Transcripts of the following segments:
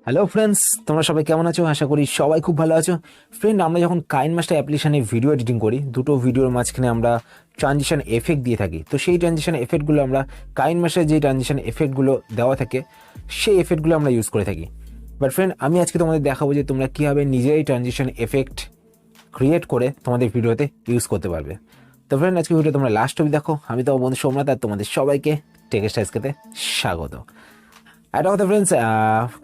Hello friends, তোমরা সবাই কেমন আছো? আশা করি সবাই খুব ভালো আছো। ফ্রেন্ড, আমরা যখন কাইনমাস্টার অ্যাপ্লিকেশনে ভিডিও এডিটিং করি, দুটো ভিডিওর মাঝখানে আমরা ট্রানজিশন এফেক্ট দিয়ে থাকি। তো সেই ট্রানজিশন এফেক্টগুলো আমরা কাইনমাস্টারে যে ট্রানজিশন এফেক্টগুলো দেওয়া থাকে সেই এফেক্টগুলো আমরা ইউজ করে থাকি। বাট ফ্রেন্ড, আমি আজকে তোমাদের দেখাবো যে তোমরা কীভাবে নিজেরাই ট্রানজিশন এফেক্ট ক্রিয়েট করে তোমাদের ভিডিওতে ইউজ করতে পারবে। তো ফ্রেন্ড, আজকে ভিডিও তোমরা লাস্ট অবধি দেখো। আমি তো বন্ধু সোমনাথ, আর তোমাদের সবাইকে টেকেস্টাইজকে স্বাগত। একটা কথা ফ্রেন্ডস,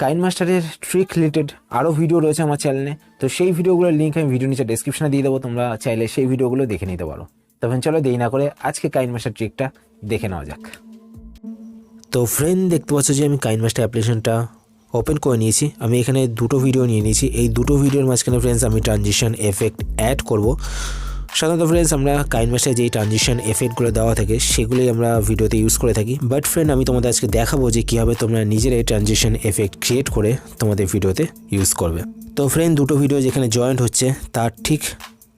কাইনমাস্টারের ট্রিক রিলেটেড আরও ভিডিও রয়েছে আমার চ্যানেলে। তো সেই ভিডিওগুলোর লিঙ্ক আমি ভিডিও নিচে ডেসক্রিপশনে দিয়ে দেবো, তোমরা চাইলে সেই ভিডিওগুলো দেখে নিতে পারো। তখন চলো দেরি না করে আজকে কাইনমাস্টার ট্রিকটা দেখে নেওয়া যাক। তো ফ্রেন্ড, দেখতে পাচ্ছ যে আমি কাইনমাস্টার অ্যাপ্লিকেশনটা ওপেন করে নিয়েছি। আমি এখানে দুটো ভিডিও নিয়ে নিয়েছি। এই দুটো ভিডিওর মাঝখানে ফ্রেন্ডস আমি ট্রানজিশন এফেক্ট অ্যাড করব। সাধারণত ফ্রেন্ডস আমরা কাইনমাস্টারে যেই ট্রানজিশন এফেক্টগুলো দেওয়া থাকে সেগুলোই আমরা ভিডিওতে ইউজ করে থাকি। বাট ফ্রেন্ড, আমি তোমাদের আজকে দেখাবো যে কীভাবে তোমরা নিজেরাই ট্রানজিশন এফেক্ট ক্রিয়েট করে তোমাদের ভিডিওতে ইউজ করবে। তো ফ্রেন্ড, দুটো ভিডিও যেখানে জয়েন্ট হচ্ছে তার ঠিক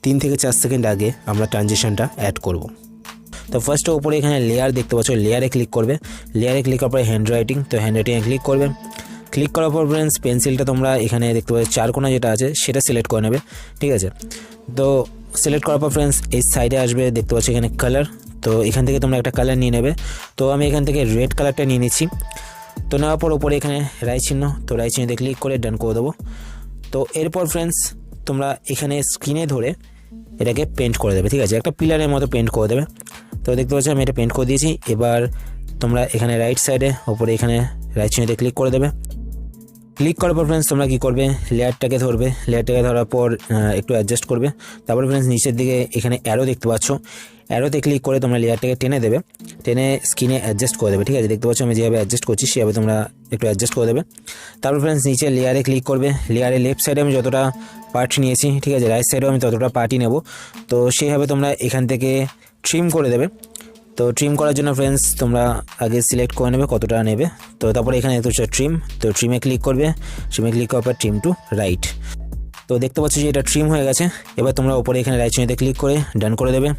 3 থেকে 4 সেকেন্ড আগে আমরা ট্রানজিশনটা অ্যাড করব। তো ফার্স্টে ওপরে এখানে লেয়ার দেখতে পাচ্ছ, লেয়ারে ক্লিক করবে। লেয়ারে ক্লিক করার পরে হ্যান্ড রাইটিং, তো হ্যান্ড রাইটিংয়ে ক্লিক করবে। ক্লিক করার পর ফ্রেন্ডস পেন্সিলটা তোমরা এখানে দেখতে পাচ্ছ চারকোনা যেটা আছে সেটা সিলেক্ট করে নেবে, ঠিক আছে। তো সিলেক্ট করার পর ফ্রেন্ডস এই সাইডে আসবে, দেখতে পাচ্ছ এখানে কালার। তো এখান থেকে তোমরা একটা কালার নিয়ে নেবে। তো আমি এখান থেকে রেড কালারটা নিয়ে নিচ্ছি। তো নেওয়ার পর ওপরে এখানে রাইট চিহ্ন, তো রাইট চিহ্নতে ক্লিক করে ডান করে দেবো। তো এরপর ফ্রেন্ডস তোমরা এখানে স্ক্রিনে ধরে এটাকে পেন্ট করে দেবে, ঠিক আছে, একটা পিলারের মতো পেন্ট করে দেবে। তো দেখতে পাচ্ছ আমি এটা পেন্ট করে দিয়েছি। এবার তোমরা এখানে রাইট সাইডে ওপরে এখানে রাইট চিহ্নতে ক্লিক করে দেবে। ক্লিক করার পর ফ্রেন্ডস তোমরা কী করবে, লেয়ারটাকে ধরবে। লেয়ারটাকে ধরার পর একটু অ্যাডজাস্ট করবে। তারপর ফ্রেন্ডস নিচের দিকে এখানে অ্যারো দেখতে পাচ্ছ, অ্যারোতে ক্লিক করে তোমরা লেয়ারটাকে টেনে দেবে, টেনে স্ক্রিনে অ্যাডজাস্ট করে দেবে, ঠিক আছে। দেখতে পাচ্ছ আমি যেভাবে অ্যাডজাস্ট করছি সেভাবে তোমরা একটু অ্যাডজাস্ট করে দেবে। তারপর ফ্রেন্ডস নিচে লেয়ারে ক্লিক করবে। লেয়ারে লেফট সাইডে আমি যতটা পার্ট নিয়েছি, ঠিক আছে, রাইট সাইডেও আমি ততটা পার্টই নেব। তো সেইভাবে তোমরা এখান থেকে ট্রিম করে দেবে। তো ট্রিম করার জন্য ফ্রেন্ডস তোমরা আগে সিলেক্ট করে নেবে কতটা নেবে। তো তারপরে এখানে দেখতে পাচ্ছ ট্রিম, তো ট্রিমে ক্লিক করবে। ট্রিমে ক্লিক করার পর ট্রিম টু রাইট। তো দেখতে পাচ্ছ যে এটা ট্রিম হয়ে গেছে। এবার তোমরা ওপরে এখানে রাইট চিহ্নতে ক্লিক করে ডান করে দেবে।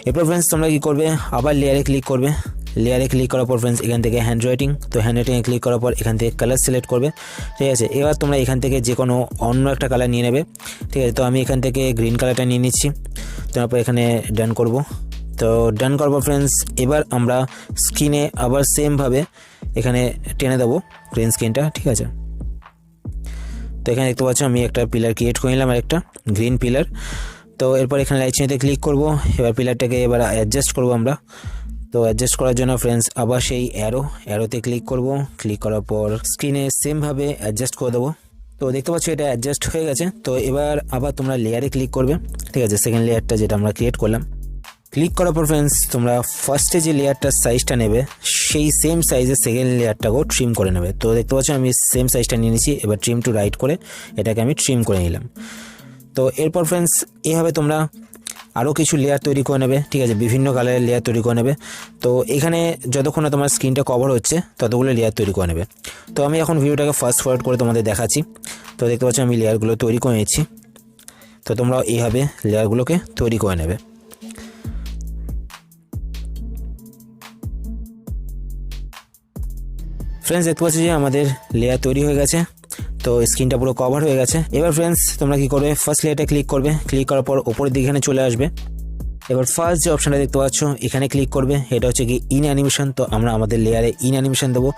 এরপর ফ্রেন্ডস তোমরা কী করবে, আবার লেয়ারে ক্লিক করবে। লেয়ারে ক্লিক করার পর ফ্রেন্ডস এখান থেকে হ্যান্ড রাইটিং, তো হ্যান্ড রাইটিংয়ে ক্লিক করার পর এখান থেকে কালার সিলেক্ট করবে, ঠিক আছে। এবার তোমরা এখান থেকে যে কোনো অন্য একটা কালার নিয়ে নেবে, ঠিক আছে। তো আমি এখান থেকে গ্রিন কালারটা নিয়ে নিচ্ছি। তারপর এখানে ডান করব। তো ডান করবো ফ্রেন্ডস। এবার আমরা স্ক্রিনে আবার সেমভাবে এখানে টেনে দেবো গ্রিন স্ক্রিনটা, ঠিক আছে। তো এখানে দেখতে পাচ্ছ আমি একটা পিলার ক্রিয়েট করে নিলাম, আর একটা গ্রিন পিলার। তো এরপর এখানে রাইট চিহ্নতে ক্লিক করব। এবার পিলারটাকে এবার অ্যাডজাস্ট করব আমরা। তো অ্যাডজাস্ট করার জন্য ফ্রেন্ডস আবার সেই অ্যারোতে ক্লিক করব। ক্লিক করার পর স্ক্রিনে সেমভাবে অ্যাডজাস্ট করে দেবো। তো দেখতে পাচ্ছ এটা অ্যাডজাস্ট হয়ে গেছে। তো এবার আবার তোমরা লেয়ারে ক্লিক করবে, ঠিক আছে, সেকেন্ড লেয়ারটা যেটা আমরা ক্রিয়েট করলাম। ক্লিক করার পর ফ্রেন্ডস তোমরা ফার্স্টে যে লেয়ারটার সাইজটা নেবে সেই সেম সাইজের সেকেন্ড লেয়ারটাকেও ট্রিম করে নেবে। তো দেখতে পাচ্ছ আমি সেম সাইজটা নিয়ে নিচ্ছি। এবার ট্রিম টু রাইট করে এটাকে আমি ট্রিম করে নিলাম। তো এরপর ফ্রেন্ডস এইভাবে তোমরা আরও কিছু লেয়ার তৈরি করে নেবে, ঠিক আছে, বিভিন্ন কালারের লেয়ার তৈরি করে নেবে। তো এখানে যতক্ষণ না তোমার স্ক্রিনটা কভার হচ্ছে ততগুলো লেয়ার তৈরি করে নেবে। তো আমি এখন ভিডিওটাকে ফাস্ট ফরওয়ার্ড করে তোমাদের দেখাচ্ছি। তো দেখতে পাচ্ছ আমি লেয়ারগুলো তৈরি করে নিচ্ছি। তো তোমরা এইভাবে লেয়ারগুলোকে তৈরি করে নেবে। ফ্রেন্ডস দেখতে পাচ্ছি যে আমাদের লেয়ার তৈরি হয়ে গেছে। তো স্ক্রিনটা পুরো কভার হয়ে গেছে। এবার ফ্রেন্ডস তোমরা কি করবে, ফার্স্ট লেয়ারটা ক্লিক করবে। ক্লিক করার পর ওপরের দিকে এখানে চলে আসবে। এবার ফার্স্ট যে অপশানটা দেখতে পাচ্ছ এখানে ক্লিক করবে। এটা হচ্ছে কি ইন অ্যানিমেশন। তো আমরা আমাদের লেয়ারে ইন অ্যানিমেশন দেবো।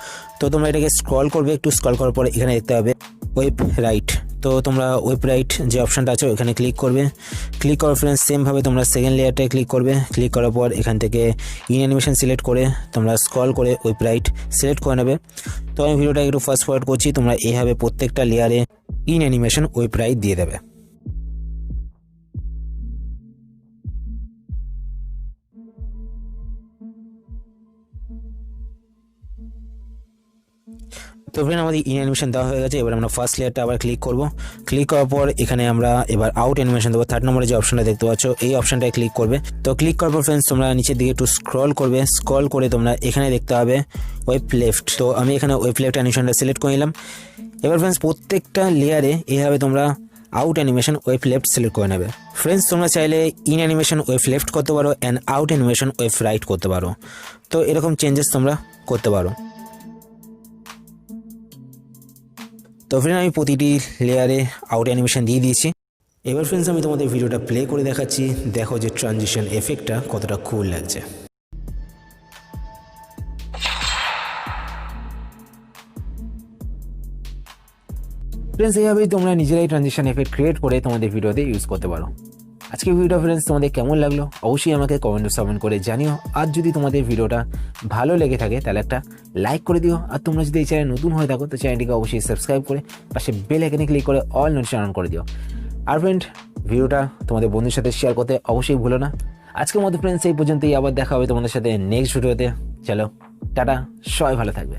তো তোমরা এটাকে স্ক্রল করবে, একটু স্ক্রল করার পর এখানে দেখতে হবে ওয়েব রাইট। তো তোমরা ওয়েব রাইট যে অপশানটা আছে ওখানে ক্লিক করবে। ক্লিক করার ফ্রেন্ডস সেমভাবে তোমরা সেকেন্ড লেয়ারটায় ক্লিক করবে। ক্লিক করার পর এখান থেকে ইন অ্যানিমেশন সিলেক্ট করে তোমরা স্ক্রল করে ওয়েব রাইট সিলেক্ট করে নেবে। তো আমি ভিডিওটা একটু ফাস্ট ফরওয়ার্ড করছি। তোমরা এইভাবে প্রত্যেকটা লেয়ারে ইন অ্যানিমেশন ওয়েব রাইট দিয়ে দেবে। তো ফ্রেন্ড আমাদের ইন অ্যানিমেশন দেওয়া হয়ে গেছে। এবার আমরা ফার্স্ট লেয়ারটা আবার ক্লিক করব। ক্লিক করার পর এখানে আমরা এবার আউট অ্যানিমেশন দেবো। 3rd নম্বরে যে অপশনটা দেখতে পাচ্ছ এই অপশনটায় ক্লিক করবে। তো ক্লিক করার পর ফ্রেন্ডস তোমরা নিচের দিকে একটু স্ক্রল করবে। স্ক্রল করে তোমরা এখানে দেখতে হবে ওয়েব লেফট। তো আমি এখানে ওয়েব লেফট অ্যানিমেশনটা সিলেক্ট করে নিলাম। এবার ফ্রেন্ডস প্রত্যেকটা লেয়ারে এইভাবে তোমরা out animation web left select করে নেবে। ফ্রেন্ডস তোমরা চাইলে ইন অ্যানিমেশন ওয়েব লেফট করতে পারো and out animation web right করতে পারো। তো এরকম চেঞ্জেস তোমরা করতে পারো। তো ফ্রেন্ড আমি প্রতিটি লেয়ারে আউট অ্যানিমেশন দিয়ে দিয়েছি। এবার ফ্রেন্ডস আমি তোমাদের ভিডিওটা প্লে করে দেখাচ্ছি, দেখো যে ট্রানজিশন এফেক্টটা কতটা কুল লাগছে। ফ্রেন্ডস এইভাবেই তোমরা নিজেরাই ট্রানজিশন এফেক্ট ক্রিয়েট করে তোমাদের ভিডিওতে ইউজ করতে পারো। আজকে ভিডিওটা ফ্রেন্ডস তোমাদের কেমন লাগলো অবশ্যই আমাকে কমেন্ট করে জানিও। আর যদি তোমাদের ভিডিওটা ভালো লেগে থাকে তাহলে একটা লাইক করে দিও। আর তোমরা যদি এই চ্যানেল নতুন হয়ে থাকো তো চ্যানেলটিকে অবশ্যই সাবস্ক্রাইব করে পাশে বেল আইকনে ক্লিক করে অল নোটিফিকেশন অন করে দিও। আর ফ্রেন্ড ভিডিওটা তোমাদের বন্ধুর সাথে শেয়ার করতে অবশ্যই ভুলো না। আজকের মতো ফ্রেন্ডস এই পর্যন্তই, আবার দেখা হবে তোমাদের সাথে নেক্সট ভিডিওতে। চলো টাটা, সবাই ভালো থাকবে।